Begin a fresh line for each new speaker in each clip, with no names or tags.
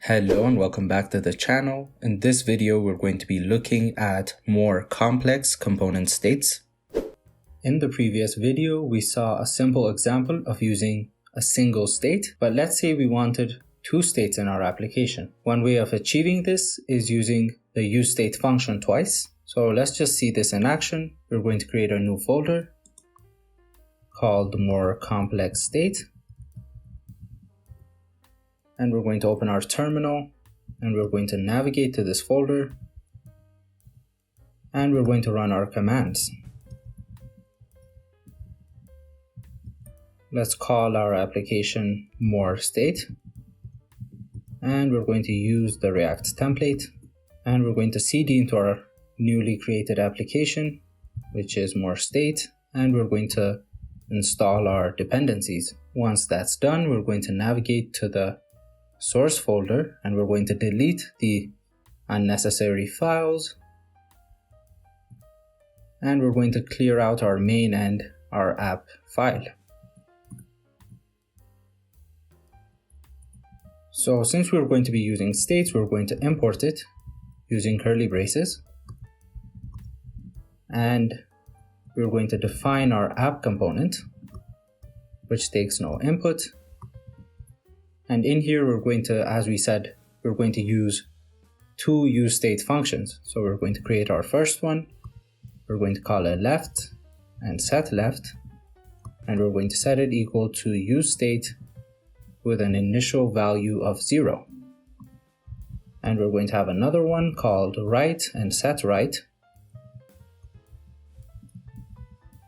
Hello and welcome back to the channel. In this video, we're going to be looking at more complex component states. In the previous video, we saw a simple example of using a single state, but let's say we wanted two states in our application. One way of achieving this is using the useState function twice. So let's just see this in action. We're going to create a new folder called more complex state. And we're going to open our terminal and we're going to navigate to this folder and we're going to run our commands. Let's call our application more state and we're going to use the React template and we're going to cd into our newly created application, which is more state, and we're going to install our dependencies. Once that's done, we're going to navigate to the source folder and we're going to delete the unnecessary files and we're going to clear out our main and our app file. So since we're going to be using states, we're going to import it using curly braces and we're going to define our app component, which takes no input. And in here, we're going to, as we said, we're going to use two useState functions. So we're going to create our first one. We're going to call it left and set left. And we're going to set it equal to useState with an initial value of 0. And we're going to have another one called right and set right.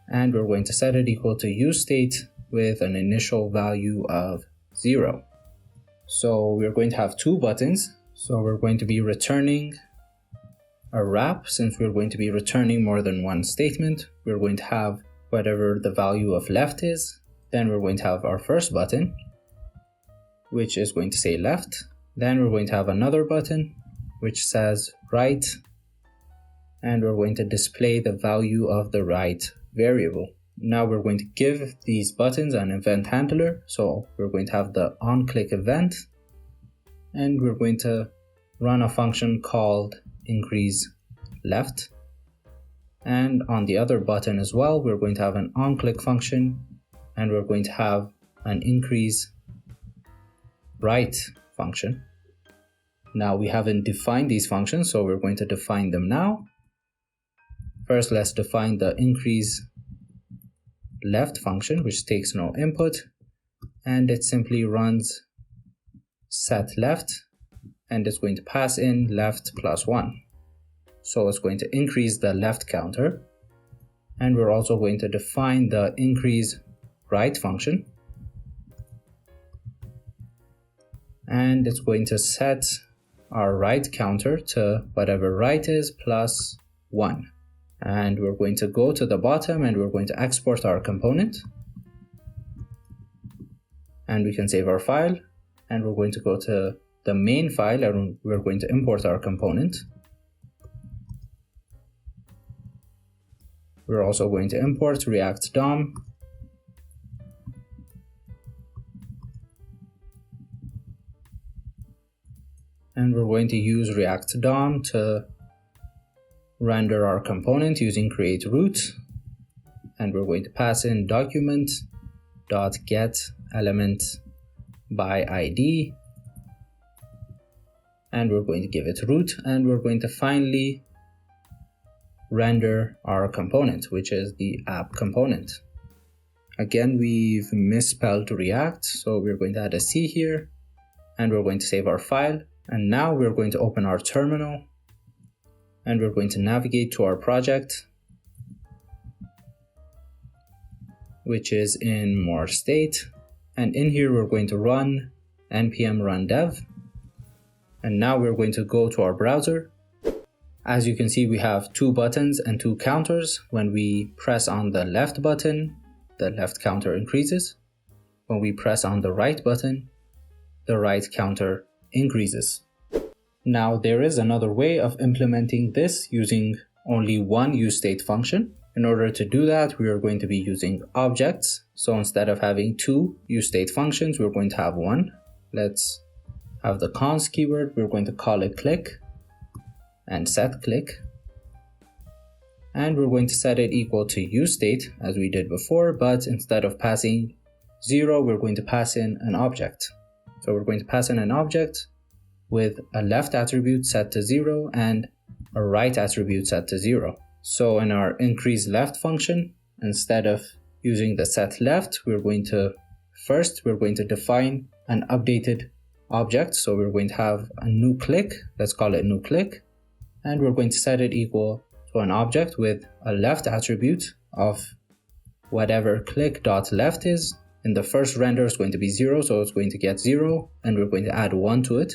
And we're going to set it equal to useState with an initial value of 0. So we're going to have two buttons. So we're going to be returning a wrap. Since we're going to be returning more than one statement, we're going to have whatever the value of left is. Then we're going to have our first button, which is going to say left. Then we're going to have another button, which says right. And we're going to display the value of the right variable. Now we're going to give these buttons an event handler. So we're going to have the onClick event and we're going to run a function called increase left. And on the other button as well, we're going to have an onClick function and we're going to have an increase right function. Now we haven't defined these functions, so we're going to define them now. First, let's define the increase left function, which takes no input, and it simply runs set left and it's going to pass in left plus 1. So it's going to increase the left counter, and we're also going to define the increase right function, and it's going to set our right counter to whatever right is plus 1. And we're going to go to the bottom and we're going to export our component. And we can save our file. And we're going to go to the main file and we're going to import our component. We're also going to import React DOM. And we're going to use React DOM to render our component using create root, and we're going to pass in document.get element by ID, and we're going to give it root, and we're going to finally render our component, which is the app component. Again, we've misspelled React, so we're going to add a C here, and we're going to save our file, and now we're going to open our terminal and we're going to navigate to our project, which is in more state. And in here, we're going to run npm run dev. And now we're going to go to our browser. As you can see, we have two buttons and two counters. When we press on the left button, the left counter increases. When we press on the right button, the right counter increases. Now there is another way of implementing this using only one useState function. In order to do that, we are going to be using objects. So instead of having two useState functions, we're going to have one. Let's have the const keyword. We're going to call it click and set click. And we're going to set it equal to useState as we did before, but instead of passing 0, we're going to pass in an object. So we're going to pass in an object with a left attribute set to 0 and a right attribute set to 0. So in our increase left function, instead of using the set left, we're going to define an updated object. So we're going to have a new click, let's call it new click, and we're going to set it equal to an object with a left attribute of whatever click.left is. In the first render is going to be 0, so it's going to get 0, and we're going to add 1 to it.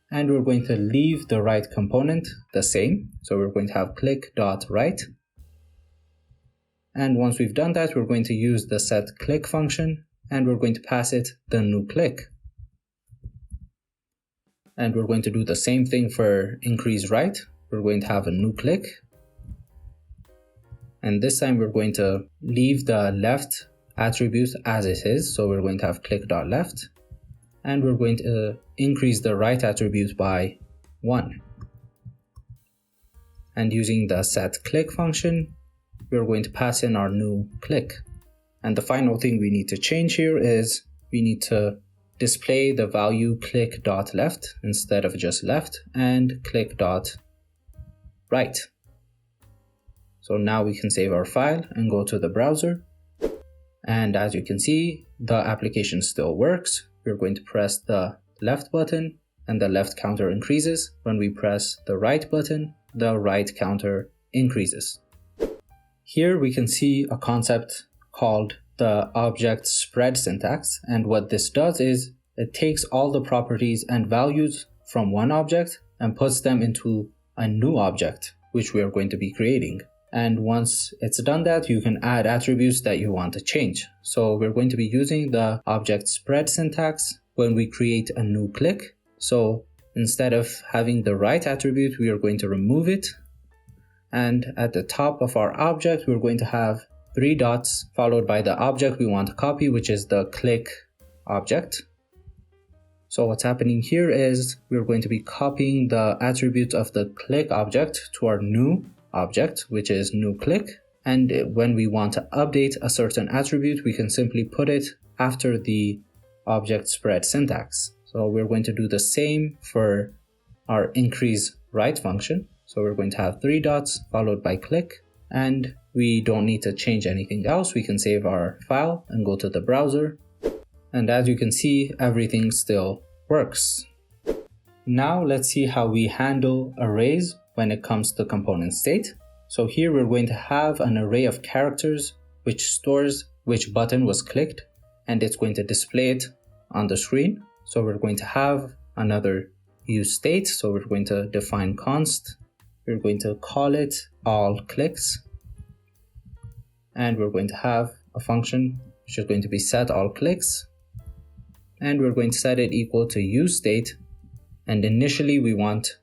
And we're going to leave the right component the same, so we're going to have click.right. And once we've done that, we're going to use the set click function, and we're going to pass it the new click. And we're going to do the same thing for increase right. We're going to have a new click, and this time we're going to leave the left attribute as it is, so we're going to have click.left, and we're going to increase the right attribute by 1. And using the set click function, we're going to pass in our new click. And the final thing we need to change here is we need to display the value click.left instead of just left, and click.right. So now we can save our file and go to the browser. And as you can see, the application still works. We're going to press the left button and the left counter increases. When we press the right button, the right counter increases. Here we can see a concept called the object spread syntax. And what this does is it takes all the properties and values from one object and puts them into a new object, which we are going to be creating. And once it's done that, you can add attributes that you want to change. So we're going to be using the object spread syntax when we create a new click. So instead of having the right attribute, we are going to remove it. And at the top of our object, we're going to have 3 dots followed by the object we want to copy, which is the click object. So what's happening here is we're going to be copying the attribute of the click object to our new object, which is new click. And when we want to update a certain attribute, we can simply put it after the object spread syntax. So we're going to do the same for our increase right function. So we're going to have 3 dots followed by click, and we don't need to change anything else. We can save our file and go to the browser. And as you can see, everything still works. Now let's see how we handle arrays when it comes to component state. So here we're going to have an array of characters which stores which button was clicked, and it's going to display it on the screen. So we're going to have another useState. So we're going to define const. We're going to call it all clicks, and we're going to have a function which is going to be set all clicks, and we're going to set it equal to useState. And initially we want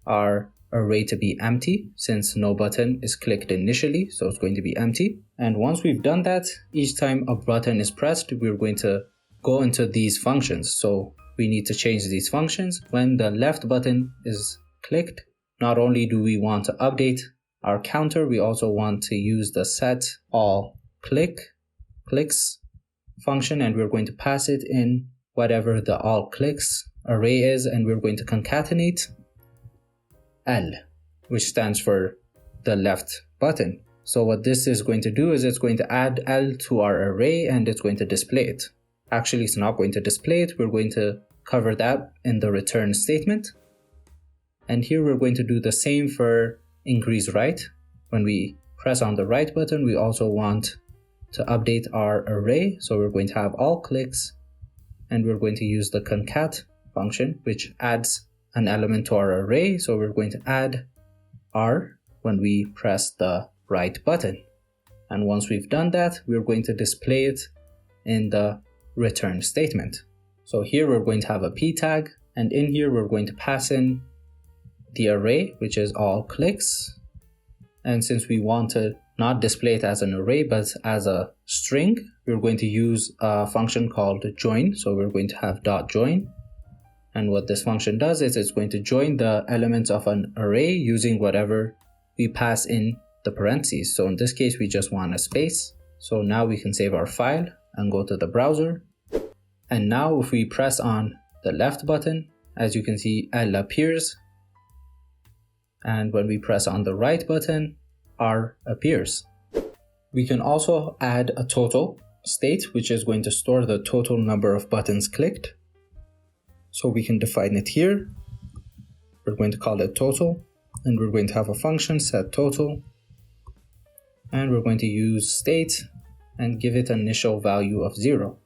our array to be empty since no button is clicked initially, so it's going to be empty. And once we've done that, each time a button is pressed, we're going to go into these functions. So we need to change these functions. When the left button is clicked, not only do we want to update our counter, we also want to use the set all clicks function, and we're going to pass it in whatever the all clicks array is, and we're going to concatenate L, which stands for the left button. So what this is going to do is it's going to add L to our array and it's going to display it. Actually, it's not going to display it. We're going to cover that in the return statement. And here we're going to do the same for increase right. When we press on the right button, we also want to update our array. So we're going to have all clicks, and we're going to use the concat function, which adds an element to our array. So we're going to add R when we press the right button. And once we've done that, we're going to display it in the return statement. So here we're going to have a p tag, and in here we're going to pass in the array, which is all clicks. And since we want to not display it as an array but as a string, we're going to use a function called join. So we're going to have dot join, And what this function does is it's going to join the elements of an array using whatever we pass in the parentheses. So in this case, we just want a space. So now we can save our file and go to the browser. And now if we press on the left button, as you can see, L appears. And when we press on the right button, R appears. We can also add a total state, which is going to store the total number of buttons clicked. So we can define it here. We're going to call it total, and we're going to have a function set total, and we're going to use state and give it an initial value of 0.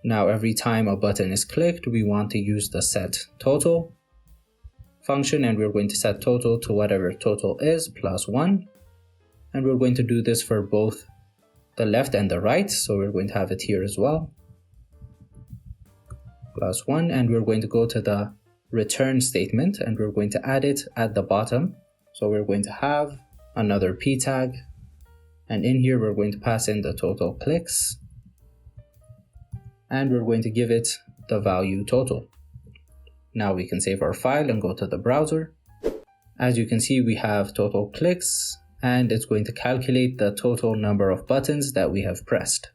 Now every time a button is clicked, we want to use the set total function, and we're going to set total to whatever total is plus 1. And we're going to do this for both the left and the right, so we're going to have it here as well. Plus 1, and we're going to go to the return statement, and we're going to add it at the bottom. So we're going to have another p tag, and in here we're going to pass in the total clicks, and we're going to give it the value total. Now we can save our file and go to the browser. As you can see, we have total clicks, and it's going to calculate the total number of buttons that we have pressed.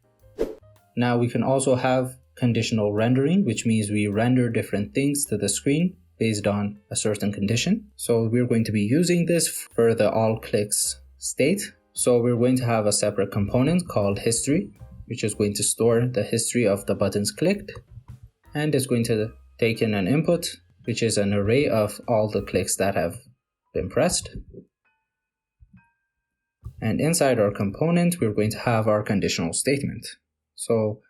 Now we can also have conditional rendering, which means we render different things to the screen based on a certain condition. So we're going to be using this for the all clicks state. So we're going to have a separate component called history, which is going to store the history of the buttons clicked, and it's going to take in an input, which is an array of all the clicks that have been pressed. And inside our component, we're going to have our conditional statement. So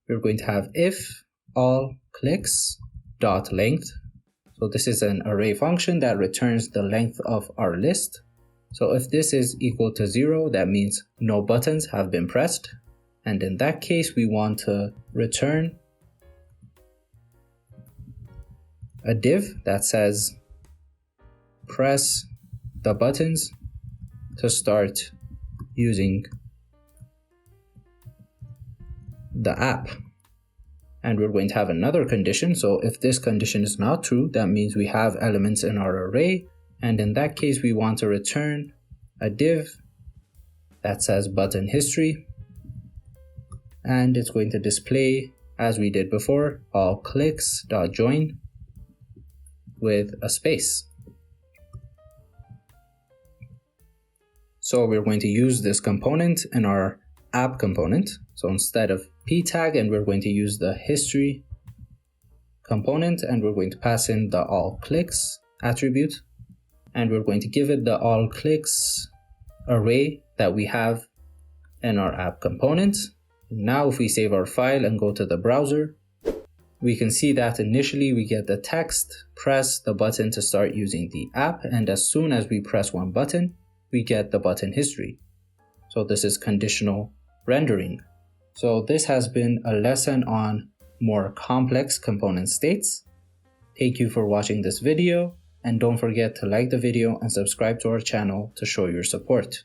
we're going to have if all clicks dot length. So this is an array function that returns the length of our list. So if this is equal to 0, that means no buttons have been pressed. And in that case, we want to return a div that says press the buttons to start using the app. And we're going to have another condition. So if this condition is not true, that means we have elements in our array, and in that case we want to return a div that says button history, and it's going to display, as we did before, all clicks dot join with a space. So we're going to use this component in our app component. So instead of p tag, and we're going to use the history component, and we're going to pass in the all clicks attribute, and we're going to give it the all clicks array that we have in our app component. Now if we save our file and go to the browser, we can see that initially we get the text, press the button to start using the app, and as soon as we press one button, we get the button history. So this is conditional rendering. So this has been a lesson on more complex component states. Thank you for watching this video, and don't forget to like the video and subscribe to our channel to show your support.